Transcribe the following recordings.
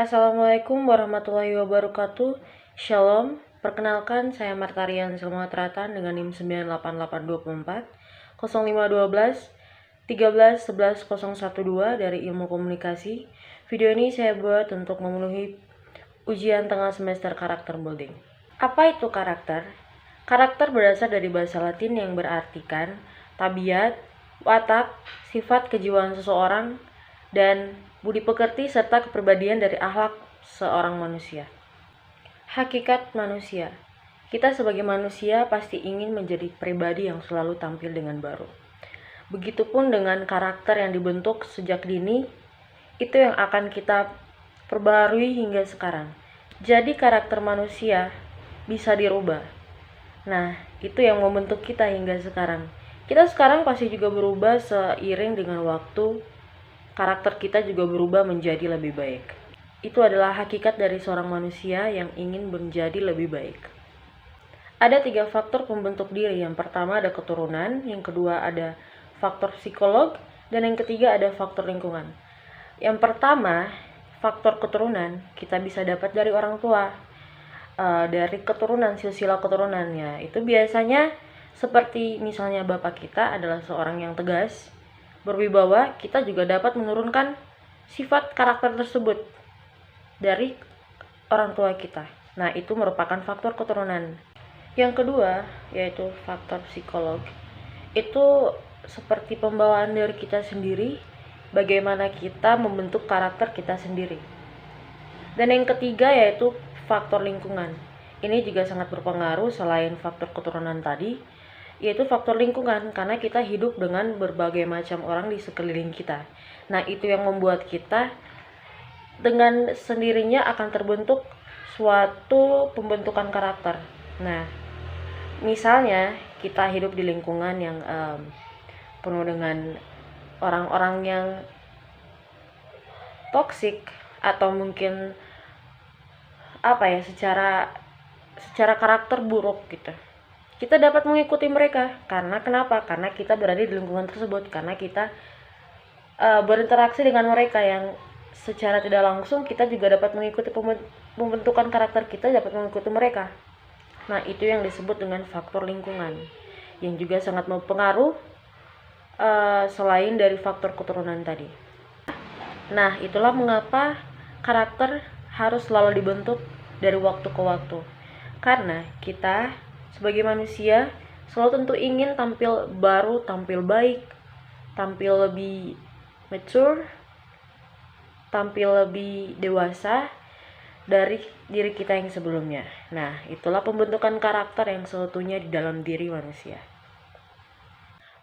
Assalamualaikum warahmatullahi wabarakatuh. Shalom. Perkenalkan, saya Martarian Selmatratan dengan NIM 988244 0512 13 11 012 dari Ilmu Komunikasi. Video ini saya buat untuk memenuhi ujian tengah semester karakter building. Apa itu karakter? Karakter berasal dari bahasa Latin yang berartikan tabiat, watak, sifat kejiwaan seseorang, dan budi pekerti serta kepribadian dari akhlak seorang manusia. Hakikat manusia. Kita sebagai manusia pasti ingin menjadi pribadi yang selalu tampil dengan baru. Begitupun dengan karakter yang dibentuk sejak dini, itu yang akan kita perbarui hingga sekarang. Jadi karakter manusia bisa dirubah. Nah, itu yang membentuk kita hingga sekarang. Kita sekarang pasti juga berubah seiring dengan waktu. Karakter kita juga berubah menjadi lebih baik. Itu adalah hakikat dari seorang manusia yang ingin menjadi lebih baik. Ada 3 faktor pembentuk diri. Yang pertama ada keturunan, yang kedua ada faktor psikolog, dan yang ketiga ada faktor lingkungan. Yang pertama, faktor keturunan kita bisa dapat dari orang tua. Dari keturunan, silsilah keturunannya itu biasanya seperti misalnya bapak kita adalah seorang yang tegas, berwibawa, kita juga dapat menurunkan sifat karakter tersebut dari orang tua kita. Nah, itu merupakan faktor keturunan. Yang kedua, yaitu faktor psikolog. Itu seperti pembawaan dari kita sendiri, bagaimana kita membentuk karakter kita sendiri. Dan yang ketiga yaitu faktor lingkungan. Ini juga sangat berpengaruh selain faktor keturunan tadi, yaitu faktor lingkungan, karena kita hidup dengan berbagai macam orang di sekeliling kita. Nah, itu yang membuat kita dengan sendirinya akan terbentuk suatu pembentukan karakter. Nah, misalnya kita hidup di lingkungan yang penuh dengan orang-orang yang toksik atau mungkin secara karakter buruk gitu. Kita dapat mengikuti mereka karena kenapa? Karena kita berada di lingkungan tersebut, karena kita berinteraksi dengan mereka yang secara tidak langsung kita juga dapat mengikuti pembentukan karakter kita, dapat mengikuti mereka. Nah, itu yang disebut dengan faktor lingkungan yang juga sangat mempengaruhi selain dari faktor keturunan tadi. Nah, itulah mengapa karakter harus selalu dibentuk dari waktu ke waktu. Karena kita sebagai manusia selalu tentu ingin tampil baru, tampil baik, tampil lebih mature, tampil lebih dewasa dari diri kita yang sebelumnya. Nah, itulah pembentukan karakter yang seutuhnya di dalam diri manusia.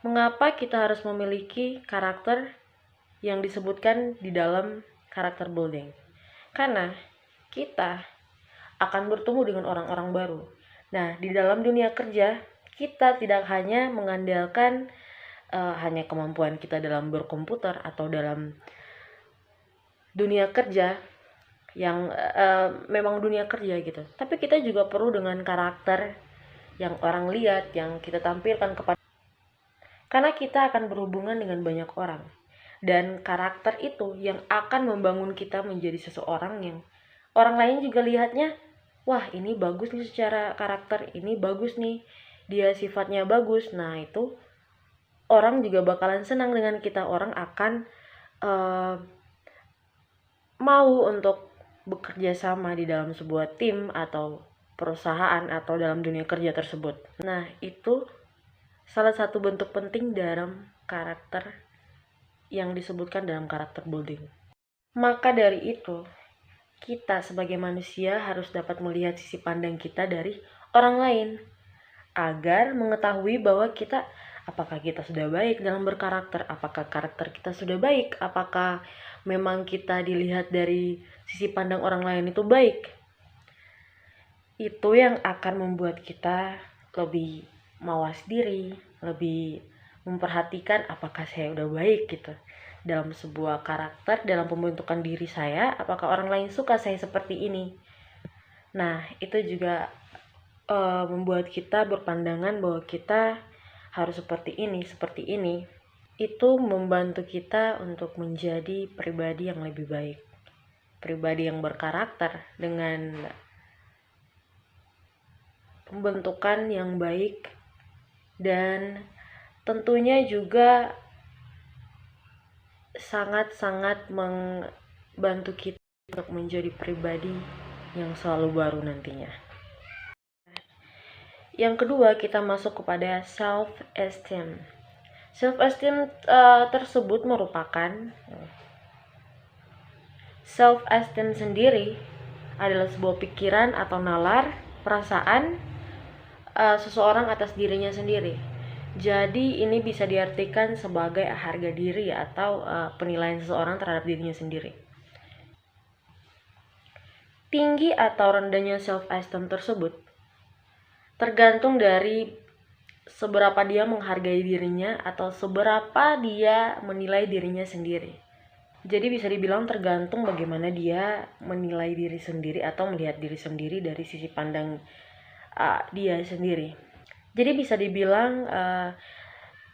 Mengapa kita harus memiliki karakter yang disebutkan di dalam karakter building? Karena kita akan bertemu dengan orang-orang baru. Nah, di dalam dunia kerja, kita tidak hanya mengandalkan hanya kemampuan kita dalam berkomputer atau dalam dunia kerja yang memang dunia kerja gitu. Tapi kita juga perlu dengan karakter yang orang lihat, yang kita tampilkan kepada. Karena kita akan berhubungan dengan banyak orang. Dan karakter itu yang akan membangun kita menjadi seseorang yang orang lain juga lihatnya, wah ini bagus nih secara karakter, ini bagus nih, dia sifatnya bagus. Nah, itu orang juga bakalan senang dengan kita, orang akan mau untuk bekerja sama di dalam sebuah tim atau perusahaan atau dalam dunia kerja tersebut. Nah, itu salah satu bentuk penting dalam karakter yang disebutkan dalam karakter building. Maka dari itu, kita sebagai manusia harus dapat melihat sisi pandang kita dari orang lain agar mengetahui bahwa apakah kita sudah baik dalam berkarakter, apakah karakter kita sudah baik, apakah memang kita dilihat dari sisi pandang orang lain itu baik. Itu yang akan membuat kita lebih mawas diri, lebih memperhatikan apakah saya udah baik gitu dalam sebuah karakter, dalam pembentukan diri saya, apakah orang lain suka saya seperti ini. Nah, itu juga membuat kita berpandangan bahwa kita harus seperti ini. Itu membantu kita untuk menjadi pribadi yang lebih baik. pribadi yang berkarakter dengan pembentukan yang baik, dan tentunya juga sangat-sangat membantu kita untuk menjadi pribadi yang selalu baru nantinya. Yang kedua, kita masuk kepada self-esteem. Self-esteem tersebut merupakan self-esteem sendiri adalah sebuah pikiran atau nalar, perasaan seseorang atas dirinya sendiri. Jadi ini bisa diartikan sebagai harga diri atau penilaian seseorang terhadap dirinya sendiri. Tinggi atau rendahnya self-esteem tersebut tergantung dari seberapa dia menghargai dirinya atau seberapa dia menilai dirinya sendiri. Jadi bisa dibilang tergantung bagaimana dia menilai diri sendiri atau melihat diri sendiri dari sisi pandang dia sendiri. Jadi bisa dibilang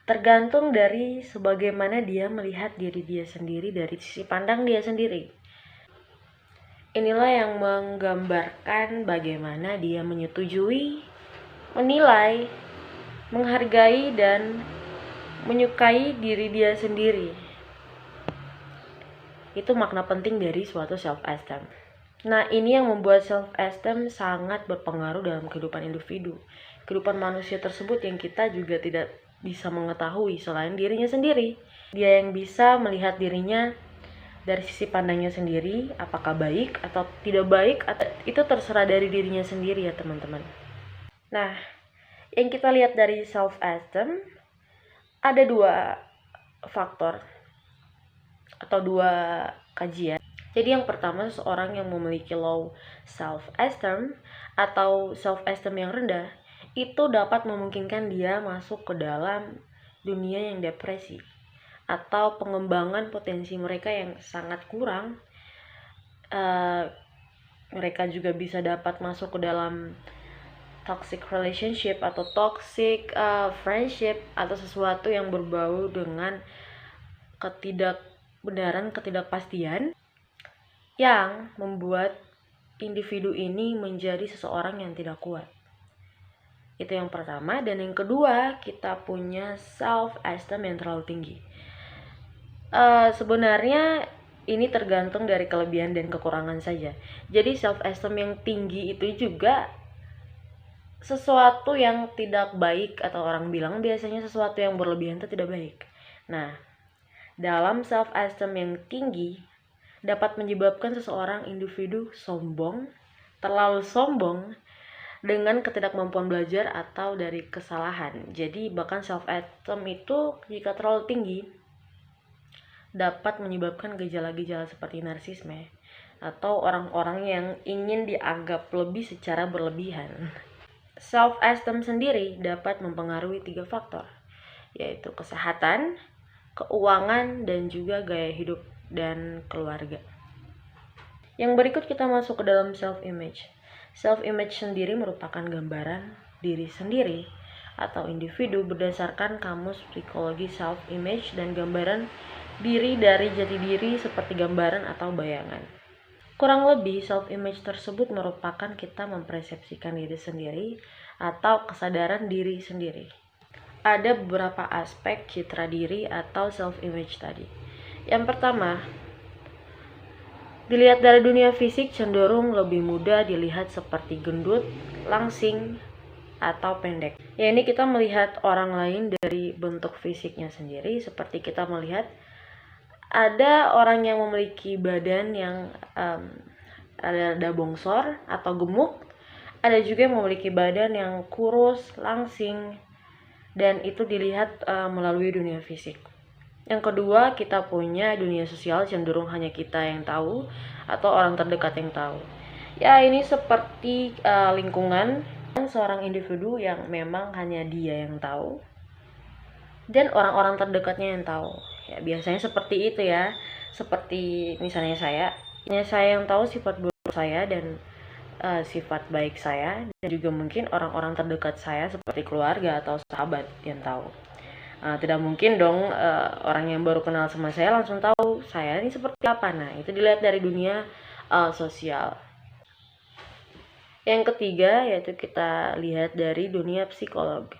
tergantung dari sebagaimana dia melihat diri dia sendiri dari sisi pandang dia sendiri. Inilah yang menggambarkan bagaimana dia menyetujui, menilai, menghargai, dan menyukai diri dia sendiri. Itu makna penting dari suatu self-esteem. Nah, ini yang membuat self-esteem sangat berpengaruh dalam kehidupan individu, kehidupan manusia tersebut yang kita juga tidak bisa mengetahui selain dirinya sendiri. Dia yang bisa melihat dirinya dari sisi pandangnya sendiri, apakah baik atau tidak baik, itu terserah dari dirinya sendiri ya teman-teman. Nah, yang kita lihat dari self-esteem, ada 2 faktor atau 2 kajian. Jadi yang pertama, seseorang yang memiliki low self-esteem atau self-esteem yang rendah, itu dapat memungkinkan dia masuk ke dalam dunia yang depresi atau pengembangan potensi mereka yang sangat kurang. Mereka juga bisa dapat masuk ke dalam toxic relationship atau toxic friendship atau sesuatu yang berbau dengan ketidakbenaran, ketidakpastian yang membuat individu ini menjadi seseorang yang tidak kuat. Itu yang pertama. Dan yang kedua, kita punya self-esteem yang terlalu tinggi. Sebenarnya ini tergantung dari kelebihan dan kekurangan saja. Jadi self-esteem yang tinggi itu juga sesuatu yang tidak baik, atau orang bilang biasanya sesuatu yang berlebihan itu tidak baik. Nah, dalam self-esteem yang tinggi dapat menyebabkan seseorang individu sombong, terlalu sombong dengan ketidakmampuan belajar atau dari kesalahan. Jadi bahkan self-esteem itu jika terlalu tinggi dapat menyebabkan gejala-gejala seperti narsisme atau orang-orang yang ingin dianggap lebih secara berlebihan. Self-esteem sendiri dapat mempengaruhi 3 faktor, yaitu kesehatan, keuangan, dan juga gaya hidup dan keluarga. Yang berikut kita masuk ke dalam self-image. Self-image sendiri merupakan gambaran diri sendiri atau individu berdasarkan kamus psikologi self-image dan gambaran diri dari jati diri seperti gambaran atau bayangan. Kurang lebih self-image tersebut merupakan kita mempersepsikan diri sendiri atau kesadaran diri sendiri. Ada beberapa aspek citra diri atau self-image tadi. Yang pertama, dilihat dari dunia fisik cenderung lebih mudah dilihat seperti gendut, langsing, atau pendek. Ya, ini kita melihat orang lain dari bentuk fisiknya sendiri, seperti kita melihat ada orang yang memiliki badan yang ada bongsor atau gemuk, ada juga yang memiliki badan yang kurus, langsing, dan itu dilihat melalui dunia fisik. Yang kedua, kita punya dunia sosial, cenderung hanya kita yang tahu atau orang terdekat yang tahu. Ya, ini seperti lingkungan seorang individu yang memang hanya dia yang tahu dan orang-orang terdekatnya yang tahu. Ya, biasanya seperti itu ya. Seperti misalnya saya yang tahu sifat buruk saya dan sifat baik saya, dan juga mungkin orang-orang terdekat saya seperti keluarga atau sahabat yang tahu. Tidak mungkin dong orang yang baru kenal sama saya langsung tahu saya ini seperti apa. Nah, itu dilihat dari dunia sosial. Yang ketiga yaitu kita lihat dari dunia psikolog.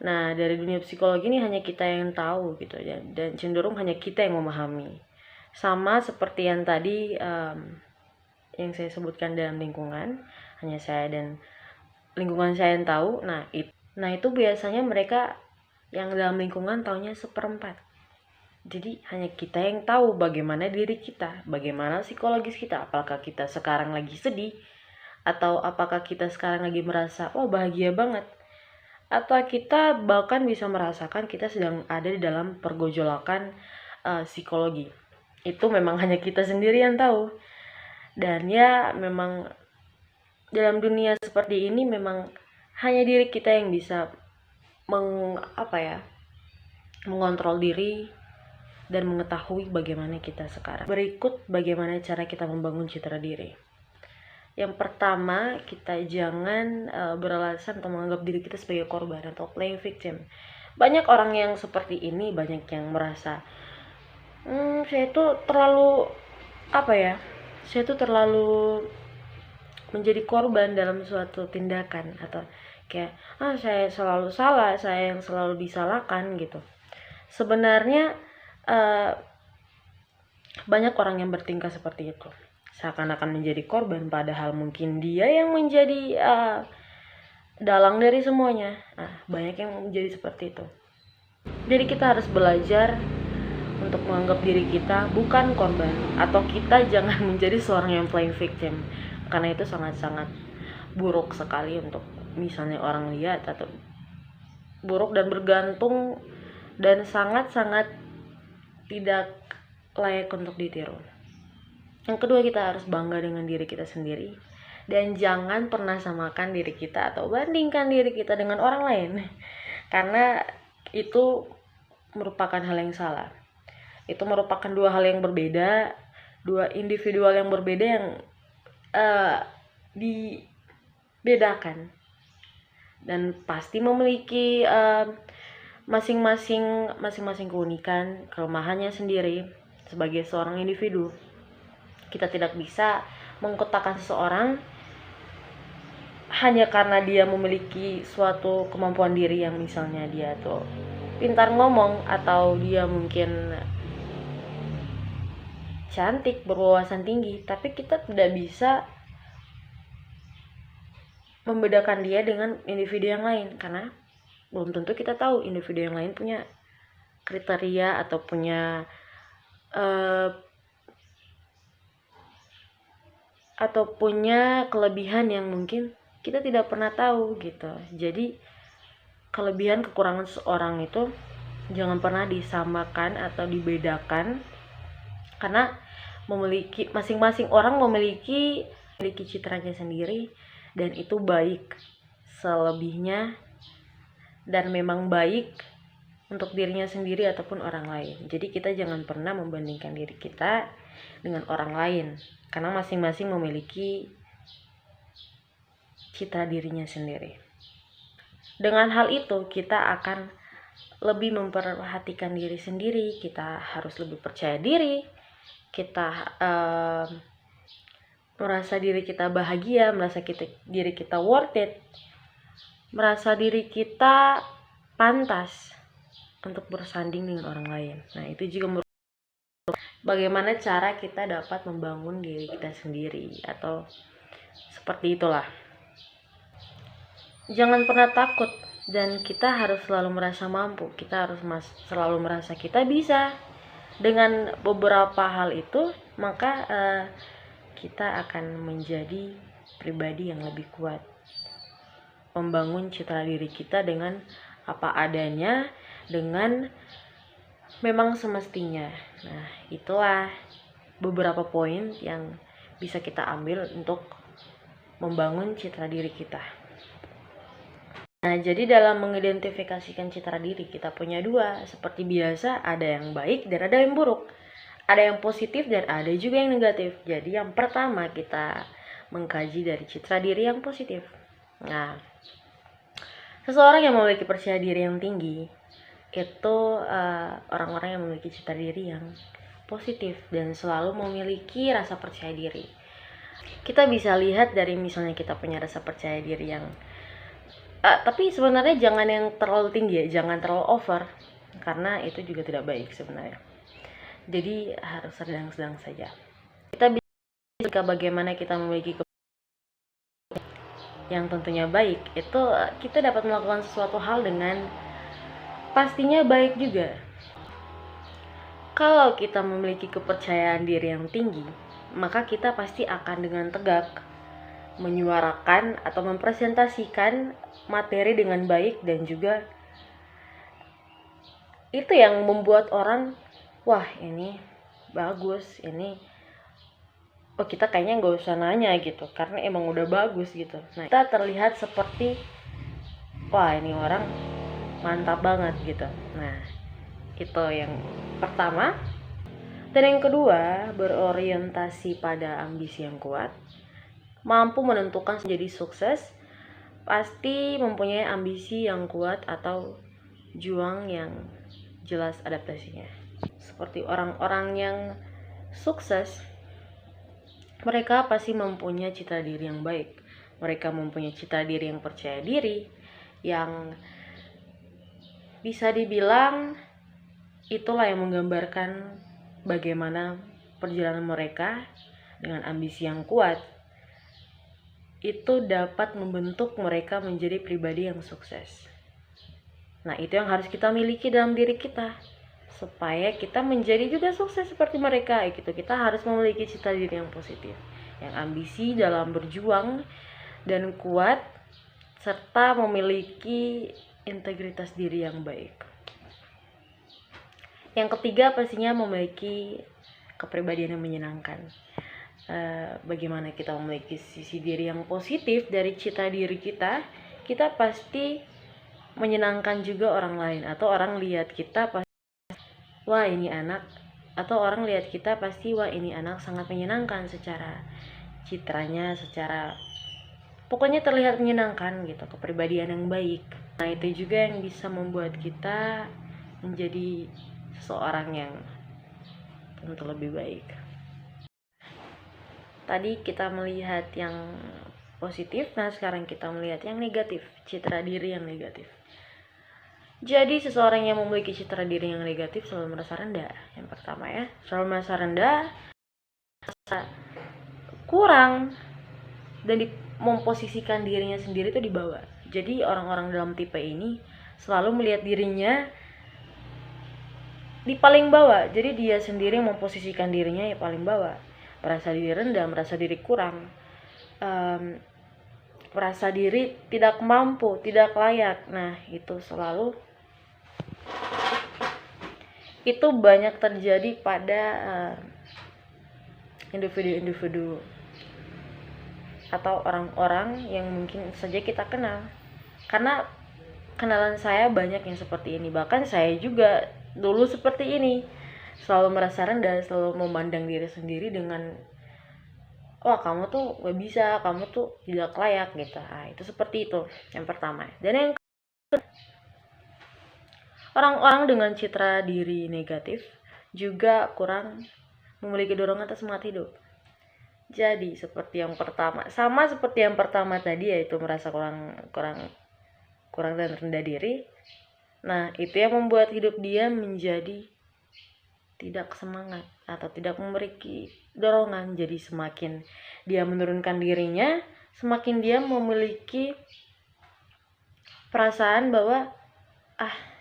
Nah, dari dunia psikologi ini hanya kita yang tahu gitu ya, dan cenderung hanya kita yang memahami. Sama seperti yang tadi yang saya sebutkan dalam lingkungan, hanya saya dan lingkungan saya yang tahu. Nah itu biasanya mereka yang dalam lingkungan taunya seperempat. Jadi hanya kita yang tahu bagaimana diri kita, bagaimana psikologis kita, apakah kita sekarang lagi sedih, atau apakah kita sekarang lagi merasa bahagia banget, atau kita bahkan bisa merasakan kita sedang ada di dalam pergojolakan psikologi. Itu memang hanya kita sendiri yang tahu. Dan ya memang dalam dunia seperti ini memang hanya diri kita yang bisa mengontrol diri dan mengetahui bagaimana kita sekarang. Berikut bagaimana cara kita membangun citra diri. Yang pertama, kita jangan beralasan atau menganggap diri kita sebagai korban atau playing victim. Banyak orang yang seperti ini, banyak yang merasa saya itu terlalu menjadi korban dalam suatu tindakan, atau kayak saya selalu salah, saya yang selalu disalahkan gitu. Sebenarnya banyak orang yang bertingkah seperti itu, seakan-akan menjadi korban, padahal mungkin dia yang menjadi dalang dari semuanya. Banyak yang menjadi seperti itu. Jadi kita harus belajar untuk menganggap diri kita bukan korban, atau kita jangan menjadi seorang yang playing victim, karena itu sangat-sangat buruk sekali untuk misalnya orang lihat, atau buruk dan bergantung, dan sangat-sangat tidak layak untuk ditiru. Yang kedua, kita harus bangga dengan diri kita sendiri, dan jangan pernah samakan diri kita atau bandingkan diri kita dengan orang lain, karena itu merupakan hal yang salah. Itu merupakan dua hal yang berbeda, dua individual yang berbeda yang dibedakan, dan pasti memiliki masing-masing keunikan, kelemahannya sendiri. Sebagai seorang individu, kita tidak bisa mengkotakkan seseorang hanya karena dia memiliki suatu kemampuan diri, yang misalnya dia tuh pintar ngomong, atau dia mungkin cantik, berwawasan tinggi, tapi kita tidak bisa membedakan dia dengan individu yang lain, karena belum tentu kita tahu individu yang lain punya kriteria atau punya kelebihan yang mungkin kita tidak pernah tahu gitu. Jadi kelebihan kekurangan seseorang itu jangan pernah disamakan atau dibedakan, karena masing-masing orang memiliki citranya sendiri, dan itu baik selebihnya, dan memang baik untuk dirinya sendiri ataupun orang lain. Jadi kita jangan pernah membandingkan diri kita dengan orang lain, karena masing-masing memiliki citra dirinya sendiri. Dengan hal itu kita akan lebih memperhatikan diri sendiri, kita harus lebih percaya diri, kita merasa diri kita bahagia, merasa diri kita worth it, merasa diri kita pantas untuk bersanding dengan orang lain. Nah, itu juga bagaimana cara kita dapat membangun diri kita sendiri, atau seperti itulah. Jangan pernah takut, dan kita harus selalu merasa mampu, kita harus selalu merasa kita bisa. Dengan beberapa hal itu, maka kita akan menjadi pribadi yang lebih kuat, membangun citra diri kita dengan apa adanya, dengan memang semestinya. Nah, itulah beberapa poin yang bisa kita ambil untuk membangun citra diri kita. Nah, jadi dalam mengidentifikasikan citra diri, kita punya dua. Seperti biasa, ada yang baik dan ada yang buruk. Ada yang positif dan ada juga yang negatif. Jadi yang pertama, kita mengkaji dari citra diri yang positif. Nah, seseorang yang memiliki percaya diri yang tinggi, itu orang-orang yang memiliki citra diri yang positif dan selalu memiliki rasa percaya diri. Kita bisa lihat dari misalnya kita punya rasa percaya diri yang tapi sebenarnya jangan yang terlalu tinggi ya, jangan terlalu over, karena itu juga tidak baik sebenarnya. Jadi harus sedang-sedang saja. Kita bisa bagaimana kita memiliki yang tentunya baik, itu kita dapat melakukan sesuatu hal dengan pastinya baik juga. Kalau kita memiliki kepercayaan diri yang tinggi, maka kita pasti akan dengan tegak menyuarakan atau mempresentasikan materi dengan baik, dan juga itu yang membuat orang, wah ini bagus, ini oh kita kayaknya nggak usah nanya gitu, karena emang udah bagus gitu. Nah, kita terlihat seperti wah ini orang mantap banget gitu. Nah, itu yang pertama. Dan yang kedua, berorientasi pada ambisi yang kuat, mampu menentukan menjadi sukses, pasti mempunyai ambisi yang kuat atau juang yang jelas adaptasinya. Seperti orang-orang yang sukses, mereka pasti mempunyai citra diri yang baik. Mereka mempunyai citra diri yang percaya diri, yang bisa dibilang itulah yang menggambarkan bagaimana perjalanan mereka dengan ambisi yang kuat. Itu dapat membentuk mereka menjadi pribadi yang sukses. Nah, itu yang harus kita miliki dalam diri kita, supaya kita menjadi juga sukses seperti mereka gitu. Kita harus memiliki cita diri yang positif, yang ambisi dalam berjuang dan kuat, serta memiliki integritas diri yang baik. Yang ketiga pastinya memiliki kepribadian yang menyenangkan. Bagaimana kita memiliki sisi diri yang positif dari cita diri kita, kita pasti menyenangkan juga orang lain, atau orang lihat kita pasti wah ini anak, atau orang lihat kita pasti wah ini anak sangat menyenangkan secara citranya, secara pokoknya terlihat menyenangkan gitu, kepribadian yang baik. Nah, itu juga yang bisa membuat kita menjadi seseorang yang tentu lebih baik. Tadi kita melihat yang positif, nah sekarang kita melihat yang negatif, citra diri yang negatif. Jadi seseorang yang memiliki citra diri yang negatif selalu merasa rendah. Yang pertama ya, selalu merasa rendah, merasa kurang, dan memposisikan dirinya sendiri itu di bawah. Jadi orang-orang dalam tipe ini selalu melihat dirinya di paling bawah. Jadi dia sendiri memposisikan dirinya ya paling bawah. Merasa diri rendah, merasa diri kurang, merasa diri tidak mampu, tidak layak. Nah, itu selalu itu banyak terjadi pada individu-individu atau orang-orang yang mungkin saja kita kenal. Karena kenalan saya banyak yang seperti ini, bahkan saya juga dulu seperti ini, selalu merasa rendah, selalu memandang diri sendiri dengan wah kamu tuh gak bisa, kamu tuh tidak layak gitu. Nah, itu seperti itu yang pertama. Dan yang kedua, orang-orang dengan citra diri negatif juga kurang memiliki dorongan atau semangat hidup. Jadi seperti yang pertama, sama seperti yang pertama tadi, yaitu merasa kurang dan rendah diri. Nah, itu yang membuat hidup dia menjadi tidak semangat atau tidak memiliki dorongan. Jadi semakin dia menurunkan dirinya, semakin dia memiliki perasaan bahwa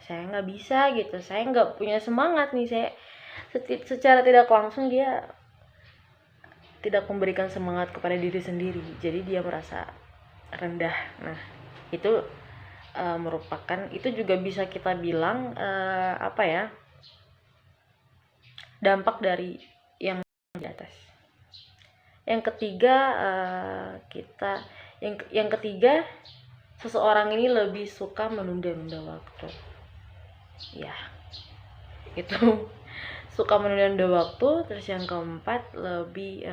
saya nggak bisa gitu, saya nggak punya semangat nih. Saya secara tidak langsung dia tidak memberikan semangat kepada diri sendiri, jadi dia merasa rendah. Nah, itu merupakan, itu juga bisa kita bilang dampak dari yang di atas. Yang ketiga, yang ketiga, seseorang ini lebih suka menunda-nunda waktu. Ya, itu suka menunda-nunda waktu. Terus yang keempat, lebih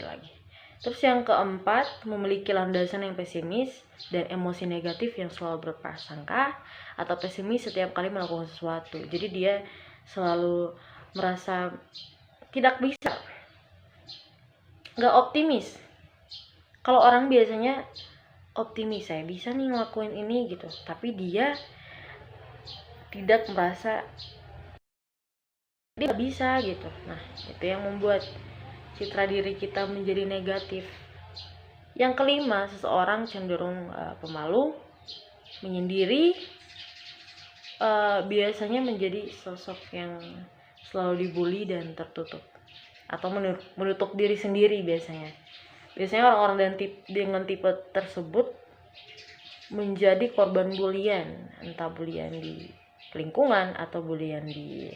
lagi. Terus yang keempat, memiliki landasan yang pesimis dan emosi negatif yang selalu berprasangka atau pesimis setiap kali melakukan sesuatu. Jadi dia selalu merasa tidak bisa, nggak optimis Kalau orang biasanya optimis, saya bisa nih ngelakuin ini gitu, tapi dia tidak merasa dia bisa gitu. Nah, itu yang membuat citra diri kita menjadi negatif. Yang kelima, seseorang cenderung pemalu, menyendiri, biasanya menjadi sosok yang selalu dibully dan tertutup, atau menutup diri sendiri. Biasanya orang-orang dengan tipe tersebut menjadi korban bulian, entah bulian di lingkungan atau bulian di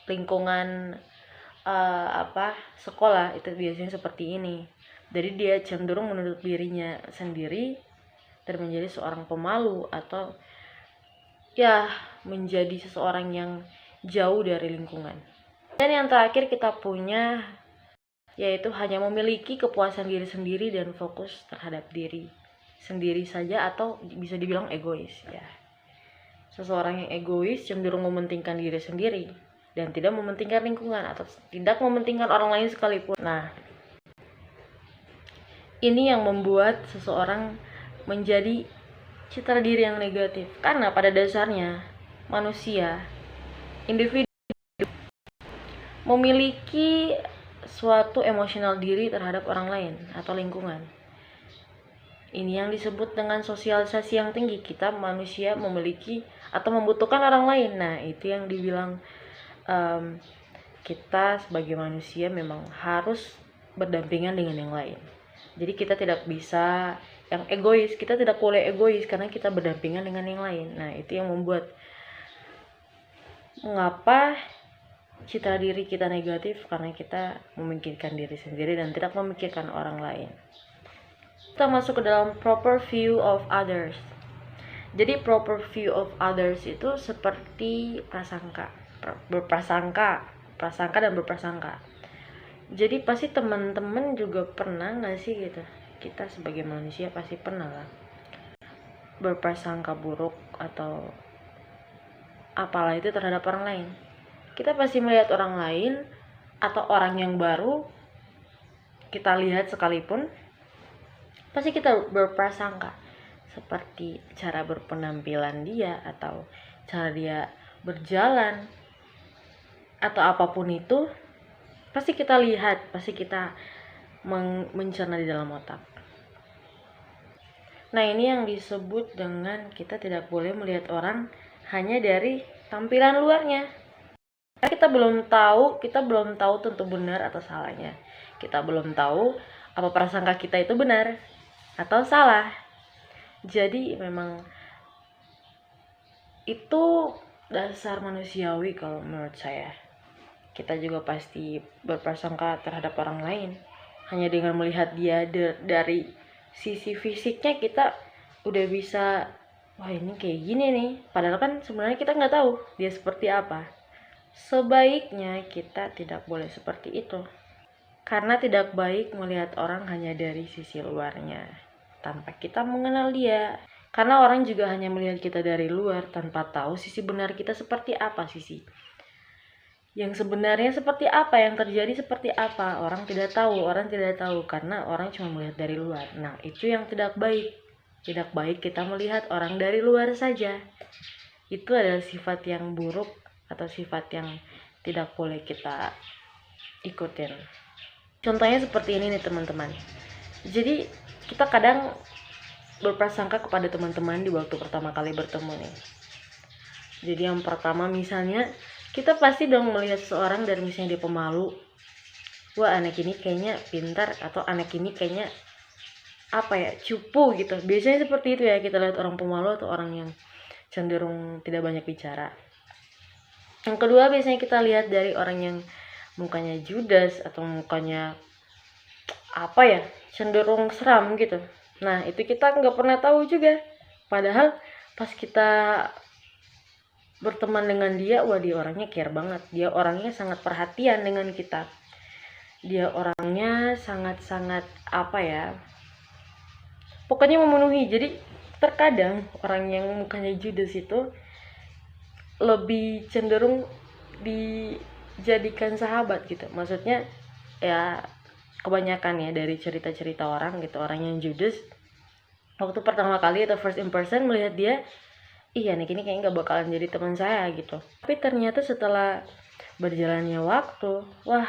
lingkungan sekolah. Itu biasanya seperti ini. Jadi dia cenderung menutup dirinya sendiri dan menjadi seorang pemalu, atau ya menjadi seseorang yang jauh dari lingkungan. Dan yang terakhir kita punya, yaitu hanya memiliki kepuasan diri sendiri dan fokus terhadap diri sendiri saja, atau bisa dibilang egois ya. Seseorang yang egois cenderung mementingkan diri sendiri dan tidak mementingkan lingkungan atau tidak mementingkan orang lain sekalipun. Nah, ini yang membuat seseorang menjadi citra diri yang negatif, karena pada dasarnya manusia, individu, memiliki suatu emosional diri terhadap orang lain atau lingkungan. Ini yang disebut dengan sosialisasi yang tinggi. Kita manusia memiliki atau membutuhkan orang lain. Nah, itu yang dibilang kita sebagai manusia memang harus berdampingan dengan yang lain. Jadi kita tidak bisa yang egois, kita tidak boleh egois karena kita berdampingan dengan yang lain. Nah, itu yang membuat mengapa citra diri kita negatif, karena kita memikirkan diri sendiri dan tidak memikirkan orang lain. Kita masuk ke dalam proper view of others. Jadi proper view of others itu seperti prasangka dan berprasangka. Jadi pasti teman-teman juga pernah nggak sih gitu, kita sebagai manusia pasti pernah lah berprasangka buruk atau apalah itu terhadap orang lain. Kita pasti melihat orang lain atau orang yang baru kita lihat sekalipun, pasti kita berprasangka seperti cara berpenampilan dia, atau cara dia berjalan, atau apapun itu, pasti kita lihat, pasti kita mencerna di dalam otak. Nah, ini yang disebut dengan kita tidak boleh melihat orang hanya dari tampilan luarnya. Karena kita belum tahu tentu benar atau salahnya. Kita belum tahu apa prasangka kita itu benar atau salah. Jadi memang itu dasar manusiawi kalau menurut saya. Kita juga pasti berprasangka terhadap orang lain. Hanya dengan melihat dia dari sisi fisiknya, kita udah bisa, wah ini kayak gini nih. Padahal kan sebenarnya kita nggak tahu dia seperti apa. Sebaiknya kita tidak boleh seperti itu, karena tidak baik melihat orang hanya dari sisi luarnya tanpa kita mengenal dia. Karena orang juga hanya melihat kita dari luar tanpa tahu sisi benar kita seperti apa, sisi yang sebenarnya seperti apa, yang terjadi seperti apa. Orang tidak tahu karena orang cuma melihat dari luar. Nah, itu yang tidak baik. Tidak baik kita melihat orang dari luar saja. Itu adalah sifat yang buruk atau sifat yang tidak boleh kita ikutin. Contohnya seperti ini nih teman-teman. Jadi kita kadang berprasangka kepada teman-teman di waktu pertama kali bertemu nih. Jadi yang pertama misalnya kita pasti dong melihat seseorang dari misalnya dia pemalu, wah anak ini kayaknya pintar, atau anak ini kayaknya cupu gitu. Biasanya seperti itu ya, kita lihat orang pemalu atau orang yang cenderung tidak banyak bicara. Yang kedua biasanya kita lihat dari orang yang mukanya judes atau mukanya cenderung seram gitu. Nah, itu kita nggak pernah tahu juga. Padahal pas kita berteman dengan dia, wah dia orangnya care banget. Dia orangnya sangat perhatian dengan kita. Dia orangnya sangat-sangat pokoknya memenuhi. Jadi terkadang orang yang mukanya judes itu lebih cenderung dijadikan sahabat gitu. Maksudnya ya kebanyakan ya dari cerita-cerita orang gitu, orang yang judes waktu pertama kali atau first impression melihat dia, iya nih ini kayaknya nggak bakalan jadi teman saya gitu. Tapi ternyata setelah berjalannya waktu, wah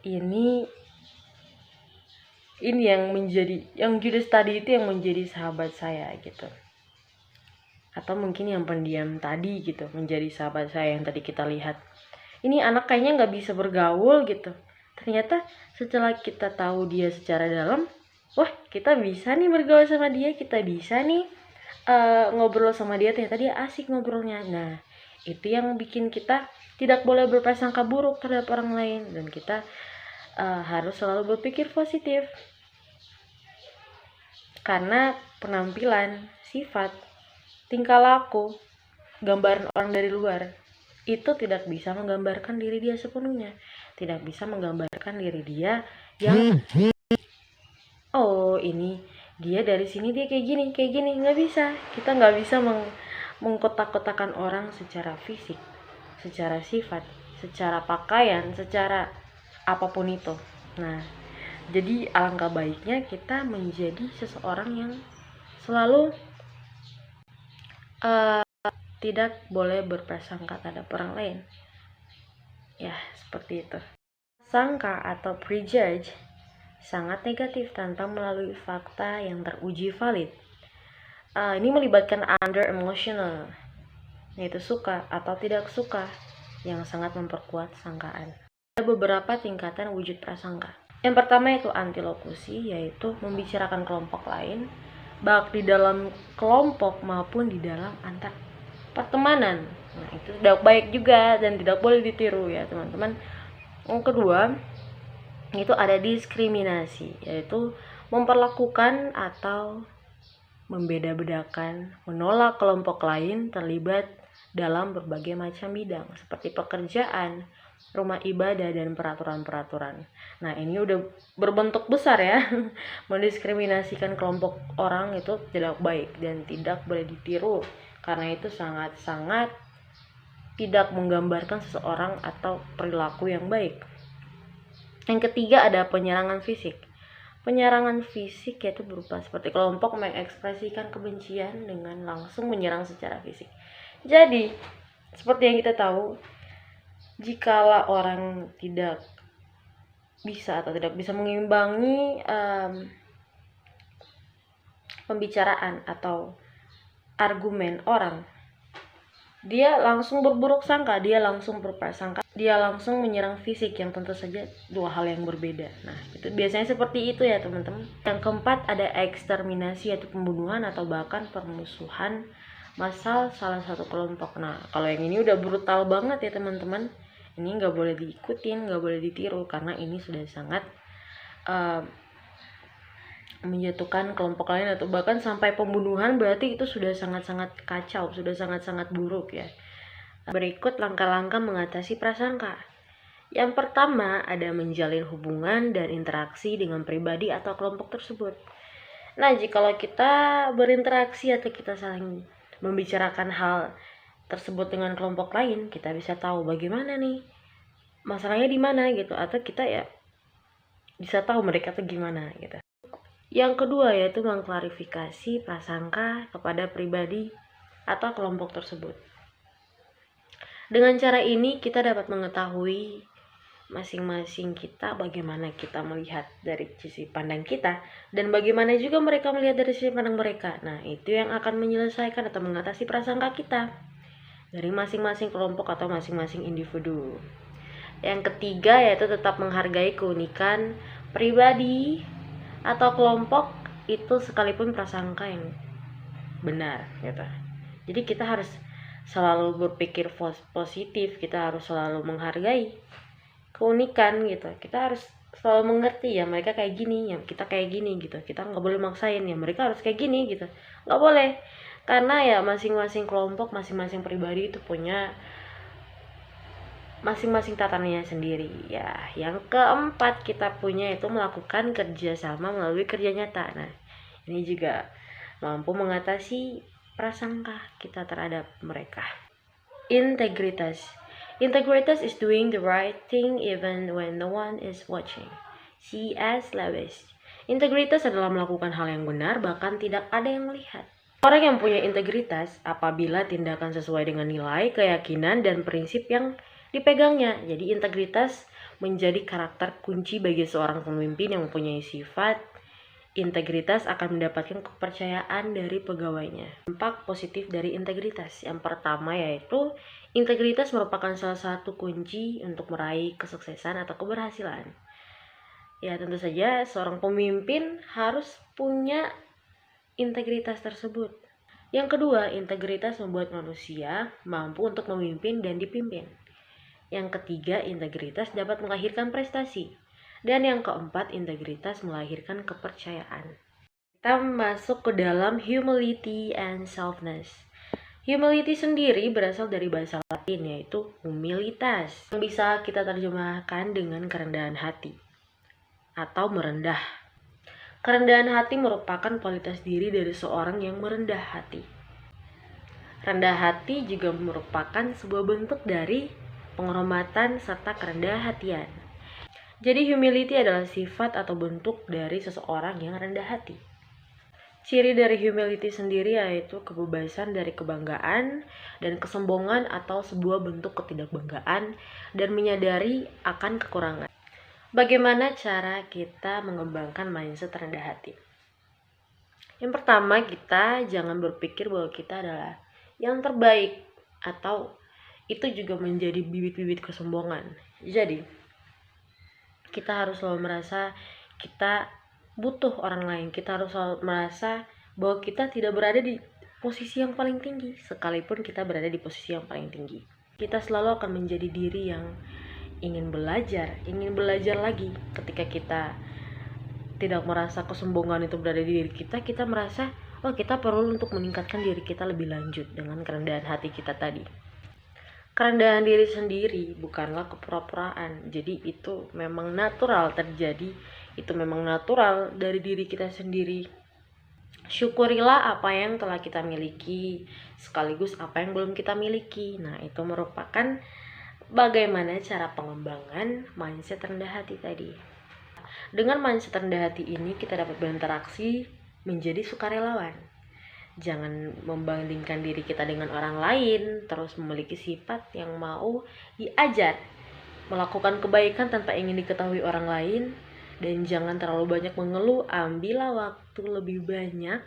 ini yang judes tadi itu yang menjadi sahabat saya gitu. Atau mungkin yang pendiam tadi gitu menjadi sahabat saya yang tadi kita lihat. Ini anak kayaknya nggak bisa bergaul gitu. Ternyata setelah kita tahu dia secara dalam, wah kita bisa nih bergaul sama dia, kita bisa nih ngobrol sama dia, ternyata dia asik ngobrolnya. Nah itu yang bikin kita tidak boleh berprasangka buruk terhadap orang lain, dan kita harus selalu berpikir positif. Karena penampilan, sifat, tingkah laku, gambaran orang dari luar itu tidak bisa menggambarkan diri dia sepenuhnya, tidak bisa menggambarkan diri dia yang oh ini dia dari sini dia kayak gini, nggak bisa. Kita nggak bisa mengkotak-kotakan orang secara fisik, secara sifat, secara pakaian, secara apapun itu. Nah jadi alangkah baiknya kita menjadi seseorang yang selalu tidak boleh berprasangka terhadap orang lain. Ya, seperti itu. Sangka atau prejudge sangat negatif tanpa melalui fakta yang teruji valid. Ini melibatkan under emotional, yaitu suka atau tidak suka, yang sangat memperkuat sangkaan. Ada beberapa tingkatan wujud prasangka. Yang pertama itu antilokusi, yaitu membicarakan kelompok lain, baik di dalam kelompok maupun di dalam antar pertemanan. Nah itu tidak baik juga dan tidak boleh ditiru ya teman-teman. Yang kedua itu ada diskriminasi, yaitu memperlakukan atau membeda-bedakan, menolak kelompok lain terlibat dalam berbagai macam bidang seperti pekerjaan, rumah ibadah, dan peraturan-peraturan. Nah ini udah berbentuk besar ya. Mendiskriminasikan kelompok orang itu tidak baik dan tidak boleh ditiru, karena itu sangat-sangat tidak menggambarkan seseorang atau perilaku yang baik. Yang ketiga ada penyerangan fisik. Penyerangan fisik yaitu berupa seperti kelompok mengekspresikan kebencian dengan langsung menyerang secara fisik. Jadi seperti yang kita tahu, jikalau orang tidak bisa atau tidak bisa mengimbangi pembicaraan atau argumen orang, dia langsung berburuk sangka, dia langsung berprasangka, dia langsung menyerang fisik, yang tentu saja dua hal yang berbeda. Nah itu biasanya seperti itu ya teman-teman. Yang keempat ada eksterminasi, yaitu pembunuhan atau bahkan permusuhan massal salah satu kelompok. Nah kalau yang ini udah brutal banget ya teman-teman, ini nggak boleh diikutin, nggak boleh ditiru, karena ini sudah sangat menjatuhkan kelompok lain atau bahkan sampai pembunuhan. Berarti itu sudah sangat-sangat kacau, sudah sangat-sangat buruk ya. Berikut langkah-langkah mengatasi prasangka. Yang pertama ada menjalin hubungan dan interaksi dengan pribadi atau kelompok tersebut. Nah jikalau kita berinteraksi atau kita saling membicarakan hal tersebut dengan kelompok lain, kita bisa tahu bagaimana nih masalahnya di mana gitu, atau kita ya bisa tahu mereka tuh gimana gitu. Yang kedua yaitu mengklarifikasi prasangka kepada pribadi atau kelompok tersebut. Dengan cara ini kita dapat mengetahui masing-masing kita bagaimana kita melihat dari sisi pandang kita, dan bagaimana juga mereka melihat dari sisi pandang mereka. Nah itu yang akan menyelesaikan atau mengatasi prasangka kita dari masing-masing kelompok atau masing-masing individu. Yang ketiga yaitu tetap menghargai keunikan pribadi atau kelompok itu sekalipun prasangka yang benar gitu. Jadi kita harus selalu berpikir positif, kita harus selalu menghargai keunikan gitu. Kita harus selalu mengerti ya mereka kayak gini, ya kita kayak gini gitu. Kita nggak boleh maksain ya mereka harus kayak gini gitu, nggak boleh. Karena ya masing-masing kelompok, masing-masing pribadi itu punya masing-masing tatatannya sendiri ya. Yang keempat kita punya itu melakukan kerjasama melalui kerja nyata. Nah ini juga mampu mengatasi prasangka kita terhadap mereka. Integritas is doing the right thing even when no one is watching. C.S. Lewis. Integritas adalah melakukan hal yang benar bahkan tidak ada yang melihat. Orang yang punya integritas apabila tindakan sesuai dengan nilai, keyakinan, dan prinsip yang dipegangnya. Jadi integritas menjadi karakter kunci bagi seorang pemimpin yang mempunyai sifat integritas akan mendapatkan kepercayaan dari pegawainya. Dampak positif dari integritas. Yang pertama yaitu integritas merupakan salah satu kunci untuk meraih kesuksesan atau keberhasilan. Ya, tentu saja seorang pemimpin harus punya integritas tersebut. Yang kedua, integritas membuat manusia mampu untuk memimpin dan dipimpin. Yang ketiga, integritas dapat melahirkan prestasi. Dan yang keempat, integritas melahirkan kepercayaan. Kita masuk ke dalam humility and selfness. Humility sendiri berasal dari bahasa Latin yaitu humilitas, yang bisa kita terjemahkan dengan kerendahan hati atau merendah. Kerendahan hati merupakan kualitas diri dari seorang yang merendah hati. Rendah hati juga merupakan sebuah bentuk dari penghormatan serta kerendahan hatian. Jadi humility adalah sifat atau bentuk dari seseorang yang rendah hati. Ciri dari humility sendiri yaitu kebebasan dari kebanggaan dan kesombongan atau sebuah bentuk ketidakbanggaan dan menyadari akan kekurangan. Bagaimana cara kita mengembangkan mindset rendah hati? Yang pertama, kita jangan berpikir bahwa kita adalah yang terbaik atau itu juga menjadi bibit-bibit kesombongan. Jadi kita harus selalu merasa kita butuh orang lain. Kita harus selalu merasa bahwa kita tidak berada di posisi yang paling tinggi, sekalipun kita berada di posisi yang paling tinggi. Kita selalu akan menjadi diri yang ingin belajar lagi. Ketika kita tidak merasa kesombongan itu berada di diri kita, kita merasa, oh kita perlu untuk meningkatkan diri kita lebih lanjut dengan kerendahan hati kita tadi. Kerendahan diri sendiri bukanlah kepura-puraan. Jadi itu memang natural terjadi. Itu memang natural dari diri kita sendiri. Syukurilah apa yang telah kita miliki, sekaligus apa yang belum kita miliki. Nah, itu merupakan bagaimana cara pengembangan mindset rendah hati tadi. Dengan mindset rendah hati ini kita dapat berinteraksi menjadi sukarelawan. Jangan membandingkan diri kita dengan orang lain, terus memiliki sifat yang mau diajar, melakukan kebaikan tanpa ingin diketahui orang lain, dan jangan terlalu banyak mengeluh. Ambillah waktu lebih banyak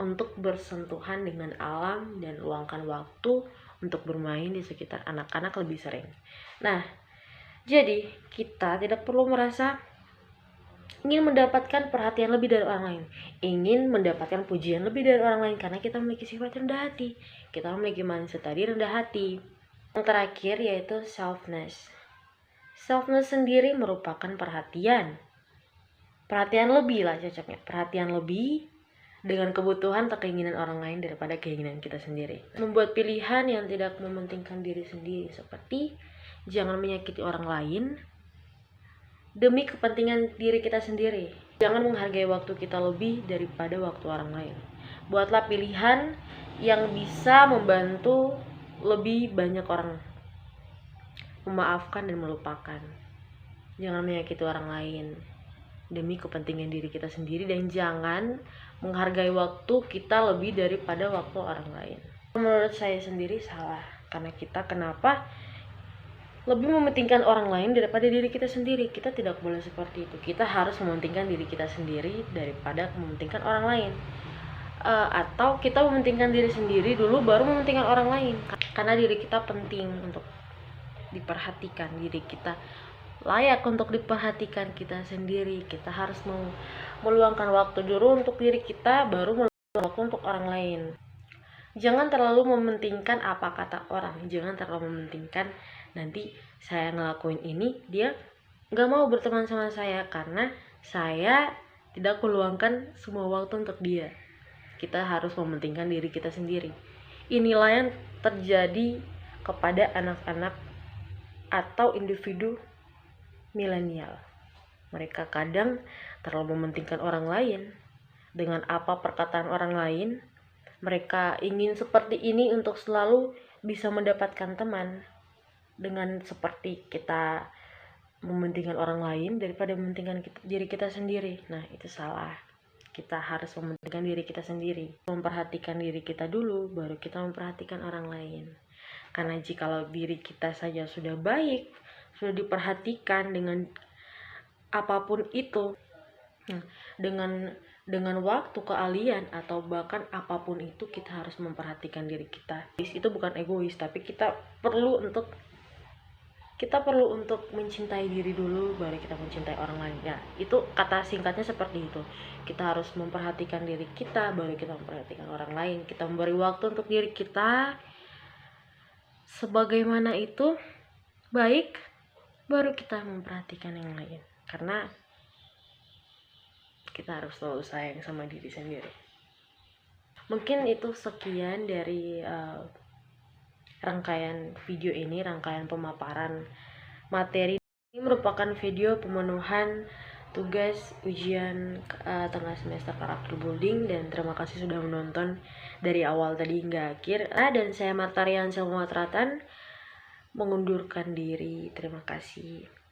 untuk bersentuhan dengan alam dan luangkan waktu untuk bermain di sekitar anak-anak lebih sering. Nah, jadi kita tidak perlu merasa ingin mendapatkan perhatian lebih dari orang lain, ingin mendapatkan pujian lebih dari orang lain, karena kita memiliki sifat rendah hati. Kita memiliki mindset tadi rendah hati. Yang terakhir yaitu selfness. Selfness sendiri merupakan perhatian lebih lah cocoknya, perhatian lebih dengan kebutuhan atau keinginan orang lain daripada keinginan kita sendiri. Membuat pilihan yang tidak mementingkan diri sendiri, seperti jangan menyakiti orang lain demi kepentingan diri kita sendiri. Jangan menghargai waktu kita lebih daripada waktu orang lain. Buatlah pilihan yang bisa membantu lebih banyak orang. Memaafkan dan melupakan. Jangan menyakiti orang lain demi kepentingan diri kita sendiri, dan jangan menghargai waktu kita lebih daripada waktu orang lain. Menurut saya sendiri salah, karena kita kenapa lebih mementingkan orang lain daripada diri kita sendiri. Kita tidak boleh seperti itu. Kita harus mementingkan diri kita sendiri daripada mementingkan orang lain. Atau kita mementingkan diri sendiri dulu baru mementingkan orang lain. Karena diri kita penting untuk diperhatikan. Diri kita layak untuk diperhatikan kita sendiri. Kita harus meluangkan waktu dulu untuk diri kita, baru meluangkan waktu untuk orang lain. Jangan terlalu mementingkan apa kata orang. Jangan terlalu mementingkan nanti saya ngelakuin ini, dia gak mau berteman sama saya karena saya tidak meluangkan semua waktu untuk dia. Kita harus mementingkan diri kita sendiri. Inilah yang terjadi kepada anak-anak atau individu milenial. Mereka kadang terlalu mementingkan orang lain. Dengan apa perkataan orang lain, mereka ingin seperti ini untuk selalu bisa mendapatkan teman. Dengan seperti kita mementingkan orang lain daripada mementingkan diri kita sendiri. Nah, itu salah. Kita harus mementingkan diri kita sendiri, memperhatikan diri kita dulu, baru kita memperhatikan orang lain. Karena jikalau diri kita saja sudah baik, sudah diperhatikan dengan apapun itu, dengan waktu, keahlian, atau bahkan apapun itu, kita harus memperhatikan diri kita. Itu bukan egois, tapi kita perlu untuk mencintai diri dulu, baru kita mencintai orang lain. Ya, itu kata singkatnya seperti itu. Kita harus memperhatikan diri kita, baru kita memperhatikan orang lain. Kita memberi waktu untuk diri kita, sebagaimana itu baik, baru kita memperhatikan yang lain. Karena kita harus selalu sayang sama diri sendiri. Mungkin itu sekian dari rangkaian video ini, rangkaian pemaparan materi. Ini merupakan video pemenuhan tugas ujian tengah semester karakter building, dan terima kasih sudah menonton dari awal tadi hingga akhir. Dan saya Martarian Selma Tratan mengundurkan diri. Terima kasih.